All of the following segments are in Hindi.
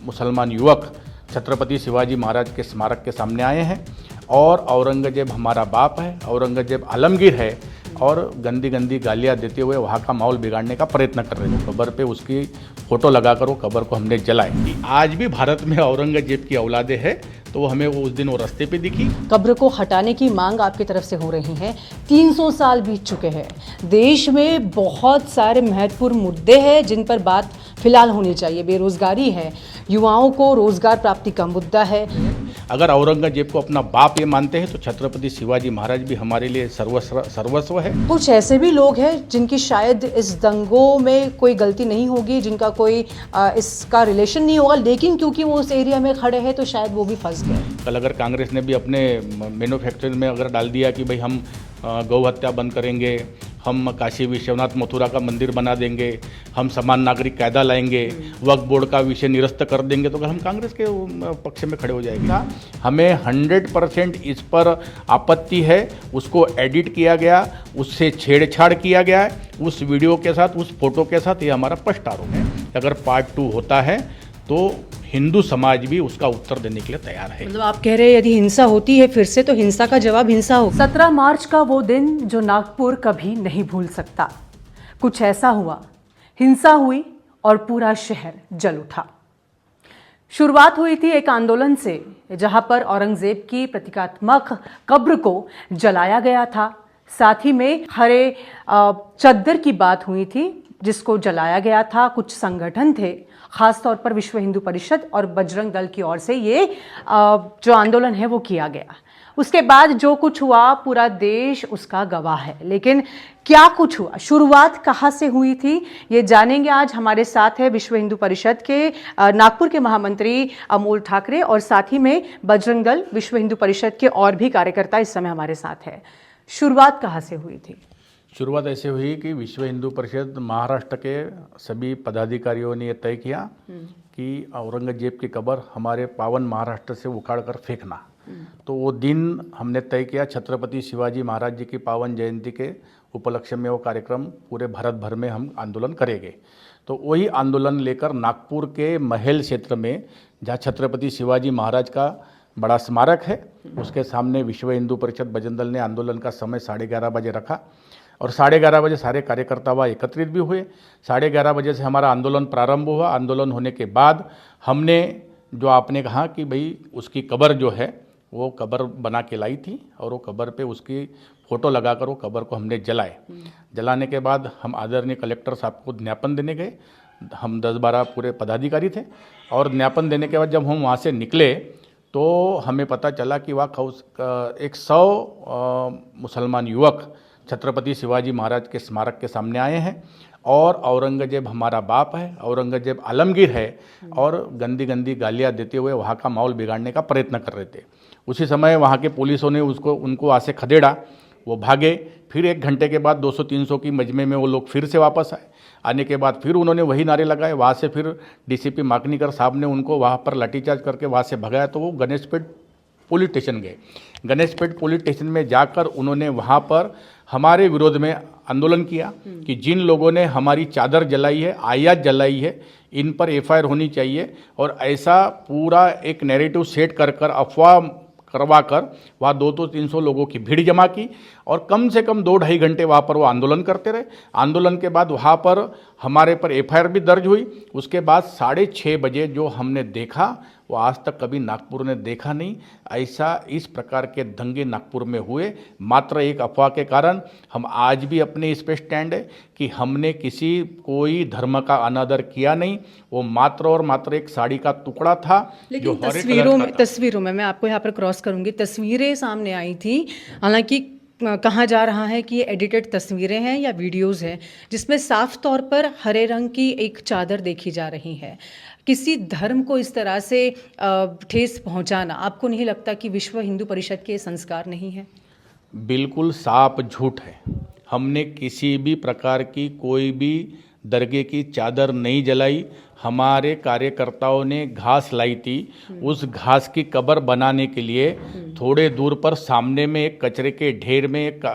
मुसलमान युवक छत्रपति शिवाजी महाराज के स्मारक के सामने आए हैं और औरंगजेब हमारा बाप है, औरंगजेब आलमगीर है और गंदी गंदी गालियाँ देते हुए वहाँ का माहौल बिगाड़ने का प्रयत्न कर रहे हैं। कब्र पे उसकी फ़ोटो लगाकर वो कब्र को हमने जलाई। आज भी भारत में औरंगजेब की औलादे हैं, तो वो हमें उस दिन वो रास्ते पे दिखी। कब्र को हटाने की मांग आपकी तरफ से हो रही है। 300 साल बीत चुके हैं। देश में बहुत सारे महत्वपूर्ण मुद्दे हैं जिन पर बात फिलहाल होनी चाहिए। बेरोजगारी है, युवाओं को रोजगार प्राप्ति का मुद्दा है। अगर औरंगजेब को अपना बाप ये मानते हैं तो छत्रपति शिवाजी महाराज भी हमारे लिए सर्वस्व है। कुछ ऐसे भी लोग हैं जिनकी शायद इस दंगों में कोई गलती नहीं होगी, जिनका कोई इसका रिलेशन नहीं होगा, लेकिन क्योंकि वो उस एरिया में खड़े हैं तो शायद वो भी फंस गए। कल अगर कांग्रेस ने भी अपने मैन्युफैक्चरिंग में अगर डाल दिया कि भाई हम गौ हत्या बंद करेंगे, हम काशी विश्वनाथ मथुरा का मंदिर बना देंगे, हम समान नागरिक कायदा लाएंगे, वक्फ बोर्ड का विषय निरस्त कर देंगे, तो हम कांग्रेस के पक्ष में खड़े हो जाएंगे। हमें 100% इस पर आपत्ति है। उसको एडिट किया गया, उससे छेड़छाड़ किया गया है, उस वीडियो के साथ, उस फोटो के साथ। ये हमारा स्पष्ट आरोप है। अगर पार्ट 2 होता है तो हिंदू समाज भी उसका उत्तर देने के लिए तैयार है। मतलब आप कह रहे हैं यदि हिंसा होती है फिर से, तो हिंसा का जवाब हिंसा हो। 17 मार्च का वो दिन जो नागपुर कभी नहीं भूल सकता। कुछ ऐसा हुआ, हिंसा हुई और पूरा शहर जल उठा। शुरुआत हुई थी एक आंदोलन से जहां पर औरंगजेब की प्रतीकात्मक कब्र को जलाया गया था। साथ ही में हरे चद्दर की बात हुई थी जिसको जलाया गया था। कुछ संगठन थे, खासतौर पर विश्व हिंदू परिषद और बजरंग दल की ओर से ये जो आंदोलन है वो किया गया। उसके बाद जो कुछ हुआ पूरा देश उसका गवाह है। लेकिन क्या कुछ हुआ, शुरुआत कहाँ से हुई थी, ये जानेंगे आज। हमारे साथ है विश्व हिंदू परिषद के नागपुर के महामंत्री अमोल ठाकरे और साथ ही में बजरंग दल विश्व हिंदू परिषद के और भी कार्यकर्ता इस समय हमारे साथ है। शुरुआत कहाँ से हुई थी? शुरुआत ऐसे हुई कि विश्व हिंदू परिषद महाराष्ट्र के सभी पदाधिकारियों ने यह तय किया कि औरंगजेब की कब्र हमारे पावन महाराष्ट्र से उखाड़ कर फेंकना। तो वो दिन हमने तय किया, छत्रपति शिवाजी महाराज जी की पावन जयंती के उपलक्ष्य में वो कार्यक्रम पूरे भारत भर में हम आंदोलन करेंगे। तो वही आंदोलन लेकर नागपुर के महल क्षेत्र में, जहाँ छत्रपति शिवाजी महाराज का बड़ा स्मारक है, उसके सामने विश्व हिंदू परिषद बजरंग दल ने आंदोलन का समय 11:30 बजे रखा और 11:30 बजे सारे कार्यकर्ता वहाँ एकत्रित भी हुए। 11:30 बजे से हमारा आंदोलन प्रारंभ हुआ। आंदोलन होने के बाद हमने जो आपने कहा कि भाई उसकी कब्र जो है वो कब्र बना के लाई थी और वो कब्र पे उसकी फ़ोटो लगाकर वो कब्र को हमने जलाए। जलाने के बाद हम आदरणीय कलेक्टर साहब को ज्ञापन देने गए। हम 10-12 पूरे पदाधिकारी थे और ज्ञापन देने के बाद जब हम वहाँ से निकले तो हमें पता चला कि वहाँ 100 मुसलमान युवक छत्रपति शिवाजी महाराज के स्मारक के सामने आए हैं और औरंगजेब हमारा बाप है, औरंगजेब आलमगीर है और गंदी गंदी गालियाँ देते हुए वहाँ का माहौल बिगाड़ने का प्रयत्न कर रहे थे। उसी समय वहाँ के पुलिसों ने उनको वहाँ से खदेड़ा, वो भागे। फिर 1 घंटे के बाद 200-300 की मजमे में वो लोग फिर से वापस आए। आने के बाद फिर उन्होंने वही नारे लगाए। वहाँ से फिर डीसीपी माकनीकर साहब ने उनको वहाँ पर लाठीचार्ज करके वहाँ से भगाया। तो वो गणेशपेट पुलिस स्टेशन गए। गणेशपेट पुलिस स्टेशन में जाकर उन्होंने वहाँ पर हमारे विरोध में आंदोलन किया कि जिन लोगों ने हमारी चादर जलाई है, आयात जलाई है, इन पर एफआईआर होनी चाहिए। और ऐसा पूरा एक नैरेटिव सेट कर अफवाह करवा कर वहाँ 200-300 लोगों की भीड़ जमा की और कम से कम 2-2.5 घंटे वहाँ पर वो आंदोलन करते रहे। आंदोलन के बाद वहाँ पर हमारे पर एफआईआर भी दर्ज हुई। उसके बाद 6:30 बजे जो हमने देखा वो आज तक कभी नागपुर ने देखा नहीं। ऐसा इस प्रकार के दंगे नागपुर में हुए मात्र एक अफवाह के कारण। हम आज भी अपने इस पे स्टैंड है कि हमने कोई धर्म का अनादर किया नहीं। वो मात्र और मात्र एक साड़ी का टुकड़ा था। लेकिन तस्वीरों में मैं आपको यहाँ पर क्रॉस करूंगी, तस्वीरें सामने आई थी। हालांकि कहा जा रहा है कि ये एडिटेड तस्वीरें हैं या वीडियोस हैं जिसमें साफ तौर पर हरे रंग की एक चादर देखी जा रही है। किसी धर्म को इस तरह से ठेस पहुंचाना, आपको नहीं लगता कि विश्व हिंदू परिषद के संस्कार नहीं है? बिल्कुल साफ झूठ है। हमने किसी भी प्रकार की कोई भी दरगाह की चादर नहीं जलाई, हमारे कार्यकर्ताओं ने घास लाई थी। उस घास की कब्र बनाने के लिए थोड़े दूर पर सामने में एक कचरे के ढेर में एक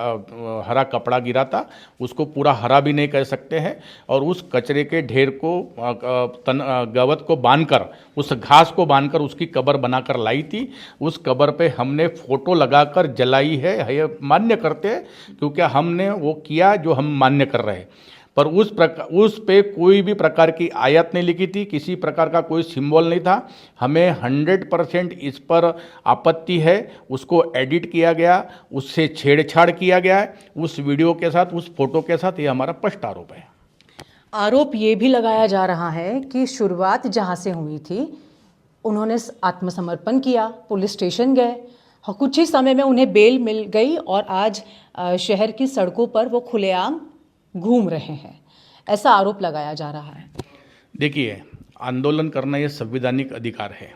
हरा कपड़ा गिरा था, उसको पूरा हरा भी नहीं कह सकते हैं, और उस कचरे के ढेर को गवत को बांधकर, उस घास को बांधकर उसकी कब्र बनाकर लाई थी। उस कब्र पे हमने फोटो लगाकर जलाई है, ये मान्य करते हैं, क्योंकि हमने वो किया जो हम मान्य कर रहे हैं। पर उस पे कोई भी प्रकार की आयत नहीं लिखी थी, किसी प्रकार का कोई सिंबल नहीं था। हमें 100% इस पर आपत्ति है। उसको एडिट किया गया, उससे छेड़छाड़ किया गया है, उस वीडियो के साथ, उस फोटो के साथ। ये हमारा स्पष्ट आरोप है। आरोप ये भी लगाया जा रहा है कि शुरुआत जहाँ से हुई थी, उन्होंने आत्मसमर्पण किया, पुलिस स्टेशन गए, और कुछ ही समय में उन्हें बेल मिल गई और आज शहर की सड़कों पर वो खुलेआम घूम रहे हैं, ऐसा आरोप लगाया जा रहा है। देखिए, आंदोलन करना ये संवैधानिक अधिकार है।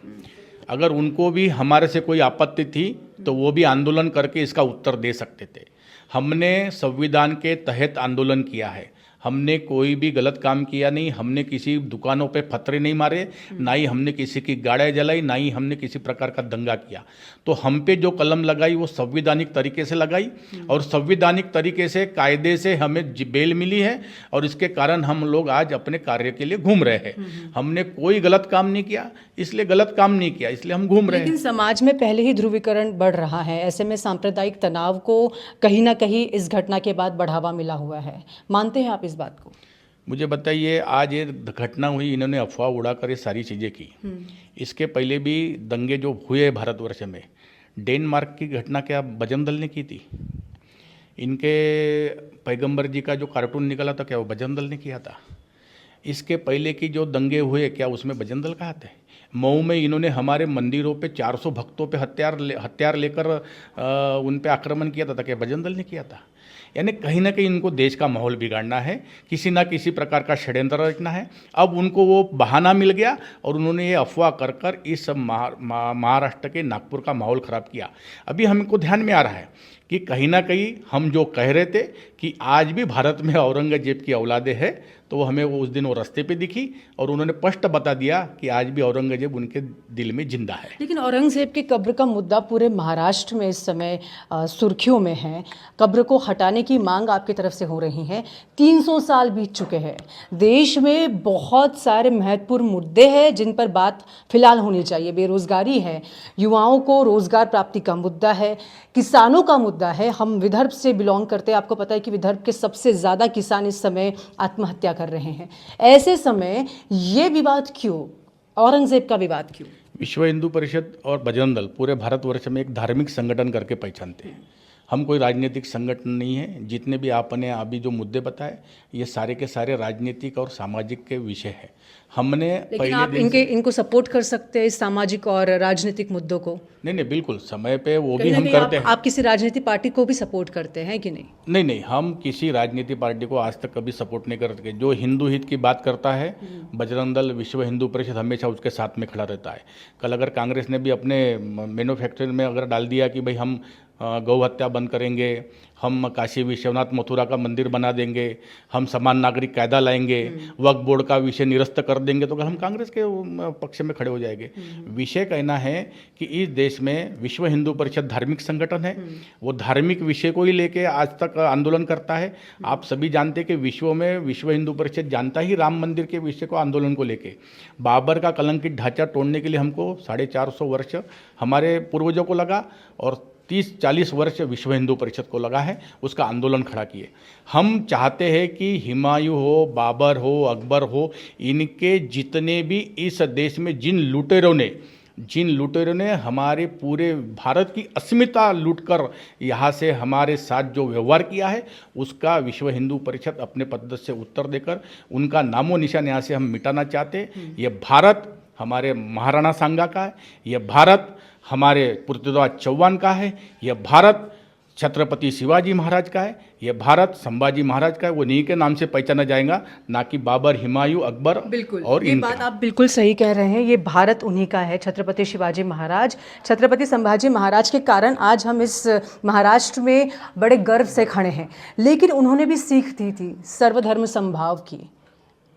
अगर उनको भी हमारे से कोई आपत्ति थी तो वो भी आंदोलन करके इसका उत्तर दे सकते थे। हमने संविधान के तहत आंदोलन किया है, हमने कोई भी गलत काम किया नहीं। हमने किसी दुकानों पे पत्थर नहीं मारे, ना ही हमने किसी की गाड़ियाँ जलाई, ना ही हमने किसी प्रकार का दंगा किया। तो हम पे जो कलम लगाई वो संवैधानिक तरीके से लगाई, और संवैधानिक तरीके से, कायदे से हमें बेल मिली है, और इसके कारण हम लोग आज अपने कार्य के लिए घूम रहे हैं। हमने कोई गलत काम नहीं किया, इसलिए गलत काम नहीं किया, इसलिए हम घूम रहे हैं। लेकिन समाज में पहले ही ध्रुवीकरण बढ़ रहा है, ऐसे में सांप्रदायिक तनाव को कहीं ना कहीं इस घटना के बाद बढ़ावा मिला हुआ है, मानते हैं आप इस बात को? मुझे बताइए, आज ये घटना हुई, इन्होंने अफवाह उड़ाकर ये सारी चीज़ें की। इसके पहले भी दंगे जो हुए भारतवर्ष में, डेनमार्क की घटना क्या बजरंग दल ने की थी? इनके पैगंबर जी का जो कार्टून निकला था, क्या वो बजरंग दल ने किया था? इसके पहले की जो दंगे हुए, क्या उसमें बजरंग दल का हाथ है? मऊ में इन्होंने हमारे मंदिरों पे 400 भक्तों पे हथियार लेकर उन पे आक्रमण किया था, क्या बजरंग दल ने किया था? यानी कहीं ना कहीं इनको देश का माहौल बिगाड़ना है, किसी ना किसी प्रकार का षड्यंत्र रचना है। अब उनको वो बहाना मिल गया और उन्होंने ये अफवाह कर इस महाराष्ट्र के नागपुर का माहौल ख़राब किया। अभी हमको ध्यान में आ रहा है कि कहीं ना कहीं हम जो कह रहे थे कि आज भी भारत में औरंगजेब की औलादे हैं, तो वो हमें उस दिन वो रास्ते पे दिखी, और उन्होंने स्पष्ट बता दिया कि आज भी औरंगजेब उनके दिल में जिंदा है। लेकिन औरंगजेब की कब्र का मुद्दा पूरे महाराष्ट्र में इस समय सुर्खियों में है। कब्र को हटाने की मांग आपकी तरफ से हो रही है। 300 साल बीत चुके हैं। देश में बहुत सारे महत्वपूर्ण मुद्दे हैं जिन पर बात फिलहाल होनी चाहिए। बेरोजगारी है, युवाओं को रोजगार प्राप्ति का मुद्दा है, किसानों का मुद्दा है। हम विदर्भ से बिलोंग करते हैं, आपको पता है कि विदर्भ के सबसे ज़्यादा किसान इस समय आत्महत्या कर रहे हैं। ऐसे समय ये विवाद क्यों, औरंगजेब का विवाद क्यों? विश्व हिंदू परिषद और बजरंग दल पूरे भारतवर्ष में एक धार्मिक संगठन करके पहचानते हैं। हम कोई राजनीतिक संगठन नहीं है। जितने भी आपने अभी जो मुद्दे बताए, ये सारे के सारे राजनीतिक और सामाजिक के विषय है। हमने लेकिन आप इनको सपोर्ट कर सकते हैं, इस सामाजिक और राजनीतिक मुद्दों को? नहीं, बिल्कुल समय पे वो भी हम करते हैं। आप किसी राजनीतिक पार्टी को भी सपोर्ट करते हैं कि नहीं? नहीं, हम किसी राजनीतिक पार्टी को आज तक कभी सपोर्ट नहीं करते। जो हिंदू हित की बात करता है, बजरंग दल, विश्व हिंदू परिषद हमेशा उसके साथ में खड़ा रहता है। कल अगर कांग्रेस ने भी अपने मैन्युफैक्चरिंग में अगर डाल दिया कि भाई हम गौ हत्या बंद करेंगे, हम काशी विश्वनाथ मथुरा का मंदिर बना देंगे, हम समान नागरिक कायदा लाएंगे, वक्फ बोर्ड का विषय निरस्त कर देंगे, तो हम कांग्रेस के पक्ष में खड़े हो जाएंगे। विषय कहना है कि इस देश में विश्व हिंदू परिषद धार्मिक संगठन है, वो धार्मिक विषय को ही लेके आज तक आंदोलन करता है। आप सभी जानते हैं कि विश्व में विश्व हिंदू परिषद जानता ही राम मंदिर के विषय को, आंदोलन को लेके। बाबर का कलंकित ढांचा तोड़ने के लिए हमको 450 वर्ष हमारे पूर्वजों को लगा, और 30-40 वर्ष विश्व हिंदू परिषद को लगा है, उसका आंदोलन खड़ा किए। हम चाहते हैं कि हुमायूं हो, बाबर हो, अकबर हो, इनके जितने भी इस देश में जिन लुटेरों ने हमारे पूरे भारत की अस्मिता लूटकर यहाँ से हमारे साथ जो व्यवहार किया है, उसका विश्व हिंदू परिषद अपने पद से उत्तर देकर उनका नामो निशान यहाँ से हम मिटाना चाहते हैं। ये भारत हमारे महाराणा सांगा का है, यह भारत हमारे पृथ्वीराज चौहान का है, यह भारत छत्रपति शिवाजी महाराज का है, यह भारत संभाजी महाराज का है। वो नहीं के नाम से पहचाना जाएगा, ना कि बाबर, हुमायूं, अकबर। बिल्कुल, और ये बात आप बिल्कुल सही कह रहे हैं। ये भारत उन्हीं का है, छत्रपति शिवाजी महाराज, छत्रपति संभाजी महाराज के कारण आज हम इस महाराष्ट्र में बड़े गर्व से खड़े हैं। लेकिन उन्होंने भी सीख दी थी सर्वधर्म समभाव की,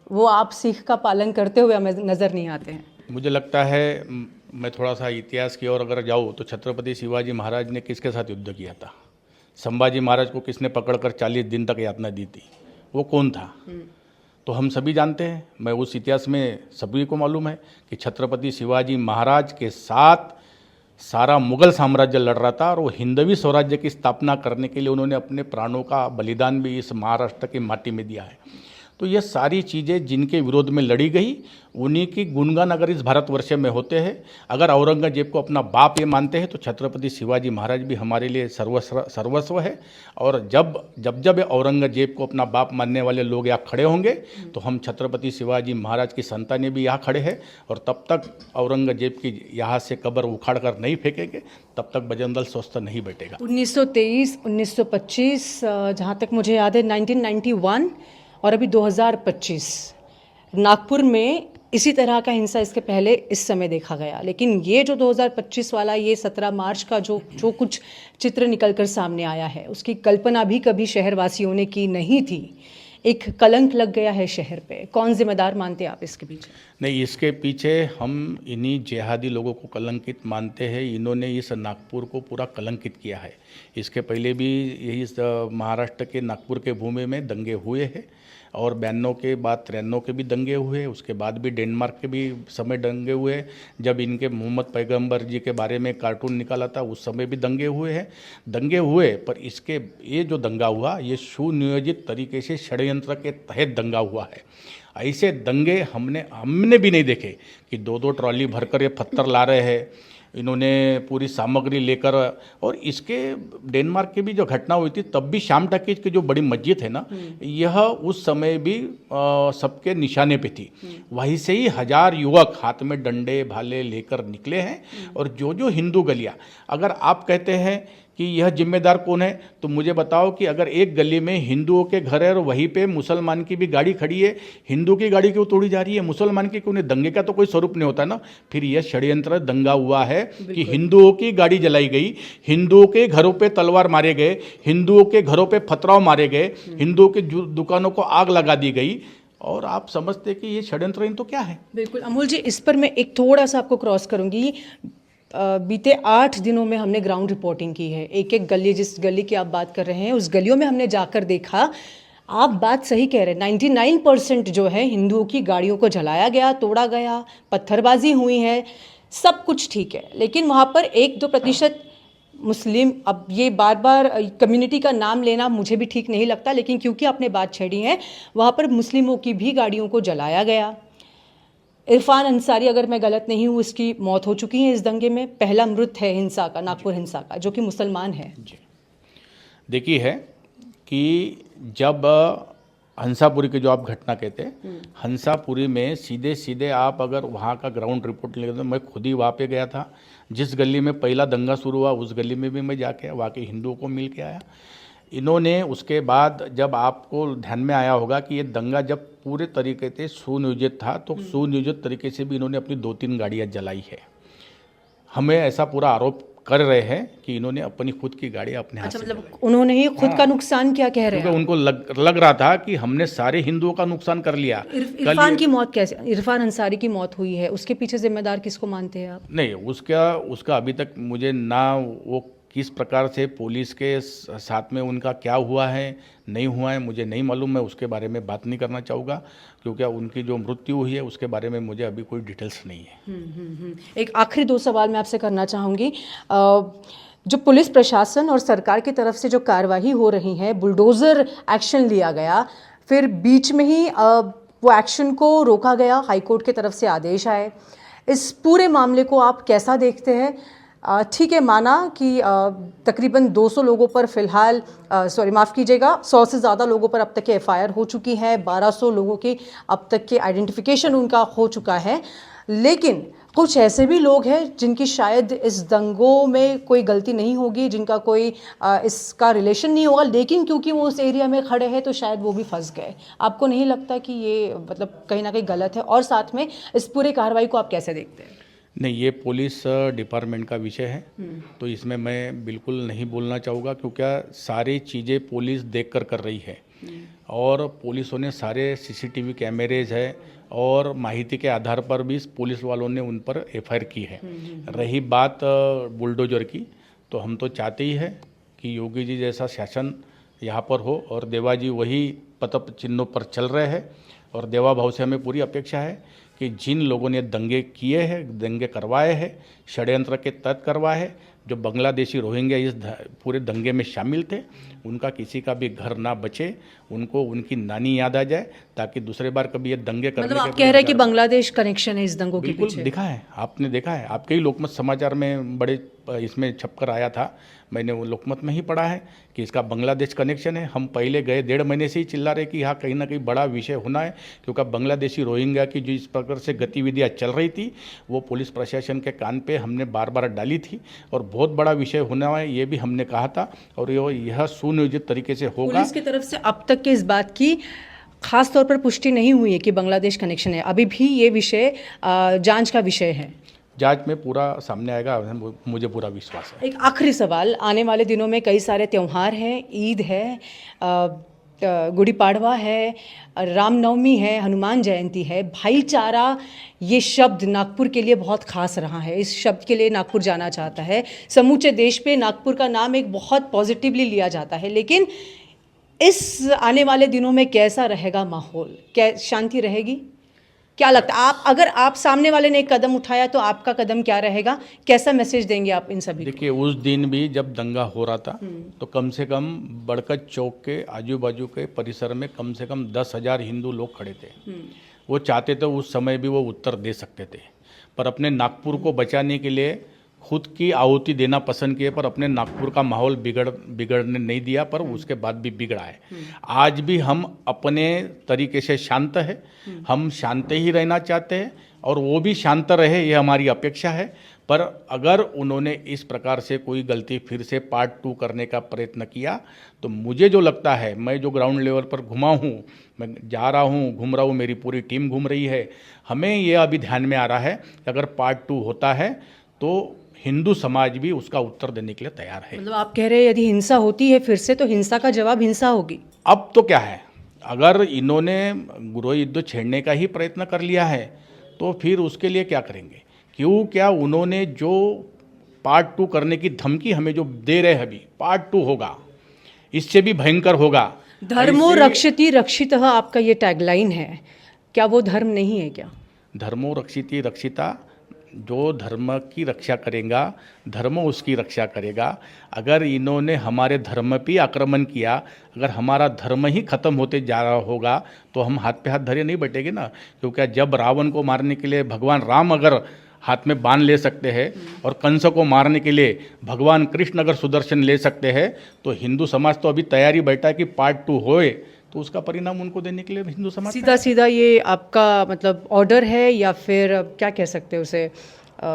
वो आप सीख का पालन करते हुए हमें नज़र नहीं आते हैं। मुझे लगता है मैं थोड़ा सा इतिहास की ओर अगर जाऊँ तो छत्रपति शिवाजी महाराज ने किसके साथ युद्ध किया था? संभाजी महाराज को किसने पकड़कर 40 दिन तक यातना दी थी? वो कौन था? तो हम सभी जानते हैं, मैं उस इतिहास में सभी को मालूम है कि छत्रपति शिवाजी महाराज के साथ सारा मुगल साम्राज्य लड़ रहा था और वो हिंदवी स्वराज्य की स्थापना करने के लिए उन्होंने अपने प्राणों का बलिदान भी इस महाराष्ट्र की माटी में दिया है। तो ये सारी चीज़ें जिनके विरोध में लड़ी गई, उन्हीं की गुणगान अगर इस भारतवर्ष में होते हैं, अगर औरंगजेब को अपना बाप ये मानते हैं तो छत्रपति शिवाजी महाराज भी हमारे लिए सर्वस्व है। और जब औरंगजेब को अपना बाप मानने वाले लोग यहाँ खड़े होंगे तो हम छत्रपति शिवाजी महाराज की संतानें भी यहाँ खड़े हैं। और तब तक औरंगजेब की यहाँ से कब्र उखाड़ कर नहीं फेंकेंगे, तब तक बजरंग दल स्वस्थ नहीं बैठेगा। 1923, 1925, जहाँ तक मुझे याद है 1991 और अभी 2025 नागपुर में इसी तरह का हिंसा इसके पहले इस समय देखा गया। लेकिन ये जो 2025 वाला ये 17 मार्च का जो कुछ चित्र निकल कर सामने आया है, उसकी कल्पना भी कभी शहरवासियों ने की नहीं थी। एक कलंक लग गया है शहर पे। कौन जिम्मेदार मानते हैं आप इसके पीछे? नहीं, इसके पीछे हम इन्हीं जिहादी लोगों को कलंकित मानते हैं। इन्होंने इस नागपुर को पूरा कलंकित किया है। इसके पहले भी यही महाराष्ट्र के नागपुर के भूमि में दंगे हुए हैं और 92 के बाद 93 के भी दंगे हुए, उसके बाद भी डेनमार्क के भी समय दंगे हुए। जब इनके मोहम्मद पैगंबर जी के बारे में कार्टून निकाला था उस समय भी दंगे हुए हैं। दंगे हुए पर इसके ये जो दंगा हुआ ये सुनियोजित तरीके से षड्यंत्र के तहत दंगा हुआ है। ऐसे दंगे हमने भी नहीं देखे कि 2-2 ट्रॉली भरकर ये पत्थर ला रहे हैं, इन्होंने पूरी सामग्री लेकर। और इसके डेनमार्क की भी जो घटना हुई थी तब भी श्याम टकीज की जो बड़ी मस्जिद है ना, यह उस समय भी सबके निशाने पे थी। वहीं से ही 1000 युवक हाथ में डंडे भाले लेकर निकले हैं। और जो हिंदू गलियाँ, अगर आप कहते हैं कि यह जिम्मेदार कौन है तो मुझे बताओ कि अगर एक गली में हिंदुओं के घर है और वहीं पे मुसलमान की भी गाड़ी खड़ी है, हिंदू की गाड़ी क्यों तोड़ी जा रही है, मुसलमान की क्यों नहीं? दंगे का तो कोई स्वरूप नहीं होता ना। फिर यह षड्यंत्र दंगा हुआ है कि हिंदुओं की गाड़ी जलाई गई, हिंदुओं के घरों पे तलवार मारे गए, हिंदुओं के घरों पे पथराव मारे गए, हिंदुओं की दुकानों को आग लगा दी गई। और आप समझते कि ये षड्यंत्र तो क्या है? बिल्कुल अमोल जी, इस पर मैं एक थोड़ा सा आपको क्रॉस करूंगी। बीते 8 दिनों में हमने ग्राउंड रिपोर्टिंग की है। एक गली, जिस गली की आप बात कर रहे हैं उस गलियों में हमने जाकर देखा। आप बात सही कह रहे हैं, 99% जो है हिंदुओं की गाड़ियों को जलाया गया, तोड़ा गया, पत्थरबाजी हुई है, सब कुछ ठीक है। लेकिन वहाँ पर 1-2% मुस्लिम, अब ये बार बार कम्युनिटी का नाम लेना मुझे भी ठीक नहीं लगता, लेकिन क्योंकि आपने बात छेड़ी है, वहाँ पर मुस्लिमों की भी गाड़ियों को जलाया गया। इरफान अंसारी, अगर मैं गलत नहीं हूँ, इसकी मौत हो चुकी है इस दंगे में। पहला मृत है हिंसा का, नागपुर हिंसा का, जो कि मुसलमान है। जी, देखिए है कि जब हंसापुरी की जो आप घटना कहते हैं, हंसापुरी में सीधे आप अगर वहाँ का ग्राउंड रिपोर्ट लेते, तो मैं खुद ही वहाँ पे गया था। जिस गली में पहला दंगा शुरू हुआ उस गली में भी मैं जाके वहाँ के हिंदुओं को मिल के आया। इन्होंने उसके बाद, जब आपको ध्यान में आया होगा कि ये दंगा जब पूरे तरीके से सुनियोजित था, तो सुनियोजित तरीके से भी इन्होंने अपनी 2-3 गाड़ियाँ जलाई है। हमें ऐसा पूरा आरोप कर रहे हैं कि इन्होंने अपनी खुद की गाड़ियाँ अपने हाथ से मतलब जलाई। उन्होंने ही खुद का नुकसान क्या कह रहे हैं? क्योंकि उनको लग रहा था कि हमने सारे हिंदुओं का नुकसान कर लिया। इरफान की मौत कैसे, इरफान अंसारी की मौत हुई है, उसके पीछे जिम्मेदार किसको मानते हैं आप? नहीं, उसका अभी तक मुझे ना वो किस प्रकार से पुलिस के साथ में उनका क्या हुआ है नहीं हुआ है मुझे नहीं मालूम। मैं उसके बारे में बात नहीं करना चाहूँगा, क्योंकि उनकी जो मृत्यु हुई है उसके बारे में मुझे अभी कोई डिटेल्स नहीं है। एक आखिरी 2 सवाल मैं आपसे करना चाहूँगी। जो पुलिस प्रशासन और सरकार की तरफ से जो कार्रवाई हो रही है, बुलडोज़र एक्शन लिया गया, फिर बीच में ही वो एक्शन को रोका गया, हाईकोर्ट की तरफ से आदेश आए। इस पूरे मामले को आप कैसा देखते हैं? ठीक है, माना कि तकरीबन 200 लोगों पर फ़िलहाल, माफ़ कीजिएगा, 100 से ज़्यादा लोगों पर अब तक के FIR हो चुकी है, 1200 लोगों की अब तक के आइडेंटिफिकेशन उनका हो चुका है। लेकिन कुछ ऐसे भी लोग हैं जिनकी शायद इस दंगों में कोई गलती नहीं होगी, जिनका कोई इसका रिलेशन नहीं होगा, लेकिन क्योंकि वो उस एरिया में खड़े हैं तो शायद वो भी फंस गए। आपको नहीं लगता कि ये मतलब कहीं ना कहीं गलत है? और साथ में इस पूरे कार्रवाई को आप कैसे देखते हैं? नहीं, ये पुलिस डिपार्टमेंट का विषय है, तो इसमें मैं बिल्कुल नहीं बोलना चाहूँगा, क्योंकि सारी चीज़ें पुलिस देखकर कर रही है। और पुलिसों ने सारे सीसीटीवी कैमरेज है और माहिती के आधार पर भी पुलिस वालों ने उन पर एफआईआर की है। रही बात बुलडोजर की, तो हम तो चाहते ही है कि योगी जी जैसा शासन यहाँ पर हो और देवा जी वही पथ चिन्हों पर चल रहे हैं। और देवा भाव से हमें पूरी अपेक्षा है कि जिन लोगों ने दंगे किए हैं, दंगे करवाए हैं, षड्यंत्र के तहत करवाए हैं, जो बांग्लादेशी रोहिंग्या इस पूरे दंगे में शामिल थे, उनका किसी का भी घर ना बचे, उनको उनकी नानी याद आ जाए, ताकि दूसरे बार कभी ये दंगे करने मतलब आप कह रहे हैं कि बांग्लादेश कनेक्शन है इस दंगों के बिल्कुल पीछे? दिखा है, आपने देखा है, आपके ही लोकमत समाचार में बड़े इसमें छपकर आया था, मैंने वो लोकमत में ही पढ़ा है कि इसका बांग्लादेश कनेक्शन है। हम पहले गए 1.5 महीने से ही चिल्ला रहे कि यहाँ कहीं ना कहीं बड़ा विषय होना है, क्योंकि बांग्लादेशी रोहिंग्या की जो इस प्रकार से गतिविधियाँ चल रही थी वो पुलिस प्रशासन के कान पे हमने बार बार डाली थी और बहुत बड़ा विषय होना है ये भी हमने कहा था। और यह सुनियोजित तरीके से होगा। पुलिस की तरफ से अब तक के इस बात की खास तौर पर पुष्टि नहीं हुई है कि बांग्लादेश कनेक्शन है, अभी भी ये विषय जांच का विषय है। जांच में पूरा सामने आएगा, मुझे पूरा विश्वास है। एक आखिरी सवाल, आने वाले दिनों में कई सारे त्यौहार हैं, ईद है, गुड़ी पाड़वा है, रामनवमी है, हनुमान जयंती है। भाईचारा ये शब्द नागपुर के लिए बहुत खास रहा है, इस शब्द के लिए नागपुर जाना चाहता है। समूचे देश पे नागपुर का नाम एक बहुत पॉजिटिवली लिया जाता है, लेकिन इस आने वाले दिनों में कैसा रहेगा माहौल? क्या शांति रहेगी? क्या लगता है आप, अगर आप सामने वाले ने एक कदम उठाया तो आपका कदम क्या रहेगा? कैसा मैसेज देंगे आप इन सभी को? देखिए, उस दिन भी जब दंगा हो रहा था तो कम से कम बड़कत चौक के आजू बाजू के परिसर में कम से कम 10,000 हिंदू लोग खड़े थे। वो चाहते थे उस समय भी वो उत्तर दे सकते थे, पर अपने नागपुर को बचाने के लिए खुद की आहुति देना पसंद किए, पर अपने नागपुर का माहौल बिगड़ने नहीं दिया, पर उसके बाद भी बिगड़ा है। आज भी हम अपने तरीके से शांत है, हम शांत ही रहना चाहते हैं और वो भी शांत रहे, ये हमारी अपेक्षा है। पर अगर उन्होंने इस प्रकार से कोई गलती फिर से पार्ट 2 करने का प्रयत्न किया तो मुझे जो लगता है, मैं जो ग्राउंड लेवल पर घुमा हूँ, मैं जा रहा हूँ, घूम रहा हूँ, मेरी पूरी टीम घूम रही है, हमें ये अभी ध्यान में आ रहा है कि अगर पार्ट 2 होता है तो हिंदू समाज भी उसका उत्तर देने के लिए तैयार है। मतलब आप कह रहे हैं यदि हिंसा होती है फिर से तो हिंसा का जवाब हिंसा होगी? अब तो क्या है, अगर इन्होंने गृह युद्ध छेड़ने का ही प्रयत्न कर लिया है तो फिर उसके लिए क्या करेंगे? क्यों, क्या उन्होंने जो पार्ट 2 करने की धमकी हमें जो दे रहे हैं, अभी पार्ट 2 होगा, इससे भी भयंकर होगा। धर्मो रक्षति रक्षितः आपका ये टैगलाइन है, क्या वो धर्म नहीं है क्या? धर्मो रक्षिति रक्षिता, जो धर्म की रक्षा करेगा धर्म उसकी रक्षा करेगा। अगर इन्होंने हमारे धर्म पे आक्रमण किया, अगर हमारा धर्म ही खत्म होते जा रहा होगा तो हम हाथ पे हाथ धरे नहीं बैठेंगे ना। क्योंकि जब रावण को मारने के लिए भगवान राम अगर हाथ में बाण ले सकते हैं और कंस को मारने के लिए भगवान कृष्ण अगर सुदर्शन ले सकते हैं, तो हिंदू समाज तो अभी तैयारी बैठा है कि पार्ट 2 होए तो उसका परिणाम उनको देने के लिए हिंदू समाज सीधा सीधा ये आपका मतलब ऑर्डर है या फिर क्या कह सकते हैं उसे,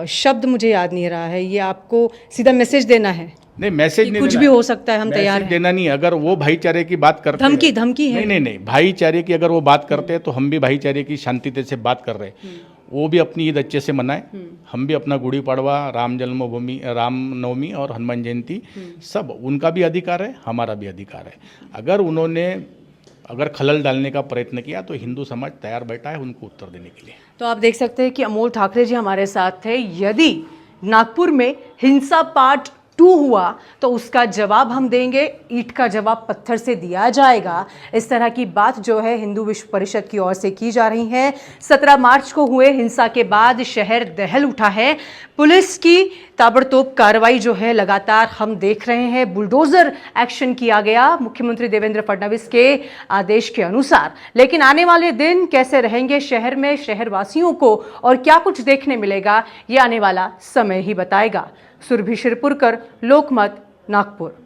शब्द मुझे याद नहीं रहा है, ये आपको सीधा मैसेज देना है? नहीं, मैसेज नहीं, कुछ भी हो सकता है, हम तैयार हैं। देना नहीं। अगर वो भाईचारे की बात करते हैं, धमकी है? नहीं, भाईचारे की अगर वो बात करते हैं तो हम भी भाईचारे की शांति से बात कर रहे हैं। वो भी अपनी ईद अच्छे से मनाए, हम भी अपना गुड़ी पाड़वा, राम जन्मभूमि, रामनवमी और हनुमान जयंती, सब उनका भी अधिकार है, हमारा भी अधिकार है। अगर उन्होंने खलल डालने का प्रयत्न किया तो हिंदू समाज तैयार बैठा है उनको उत्तर देने के लिए। तो आप देख सकते हैं कि अमोल ठाकरे जी हमारे साथ थे। यदि नागपुर में हिंसा पार्ट 2 हुआ तो उसका जवाब हम देंगे, ईंट का जवाब पत्थर से दिया जाएगा। इस तरह की बात जो है हिंदू विश्व परिषद की ओर से की जा रही है। 17 मार्च को हुए हिंसा के बाद शहर दहल उठा है। पुलिस की ताबड़तोड़ कार्रवाई जो है लगातार हम देख रहे हैं। बुलडोजर एक्शन किया गया मुख्यमंत्री देवेंद्र फडणवीस के आदेश के अनुसार। लेकिन आने वाले दिन कैसे रहेंगे शहर में, शहरवासियों को और क्या कुछ देखने मिलेगा, ये आने वाला समय ही बताएगा। सुरभि शिरपुरकर, लोकमत, नागपुर।